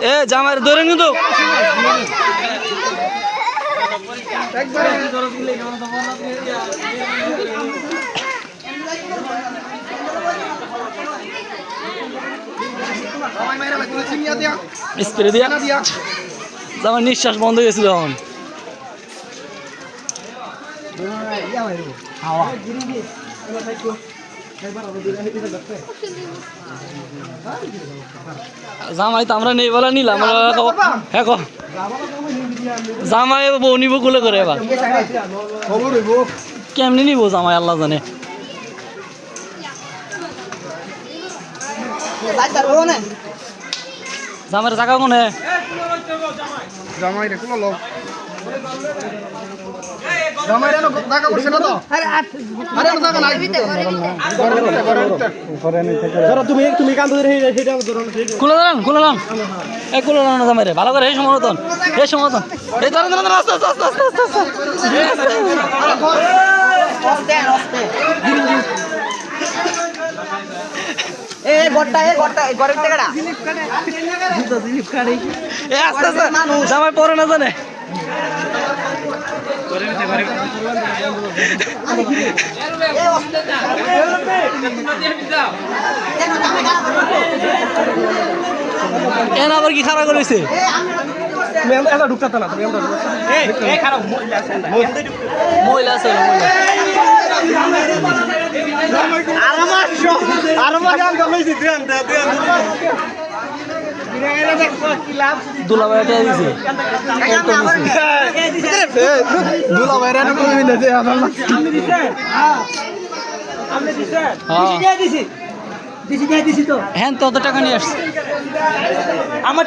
এ জামাই ধরে কিন্তু স্প্রে দিয়া জামাই নিঃশ্বাস বন্ধ হয়ে গেছিল এখন জামাই তো আমরা নেই বলা নিলাম হ্যাঁ জামাই বউ নিব কুলে করে এবার কেমনি নিব জামাই আল্লাহ জানে জামাইয়ের জায়গা কোনে জামাই রে কোন লোক জামাই রে টাকা করছে না তো আরে আমার টাকা নাই ধরো তুমি কান ধরে সেইটা ধরো খুলে দাঁড়ান এই খুলে দাঁড়ান জামাই রে ভালো করে এই সমতন এই দাঁড়ান আস্তে এ গড়টা গড়ের টাকাটা জামাই পরে না জানে আবার কি খারাপ করেছে তুমি আমরা ঢুকতে না তুমি আমরা এই খারাপ মহিলা আছে দুলাভাই দিছে হ্যাঁ তো টাকা নিয়ে আসছে আমার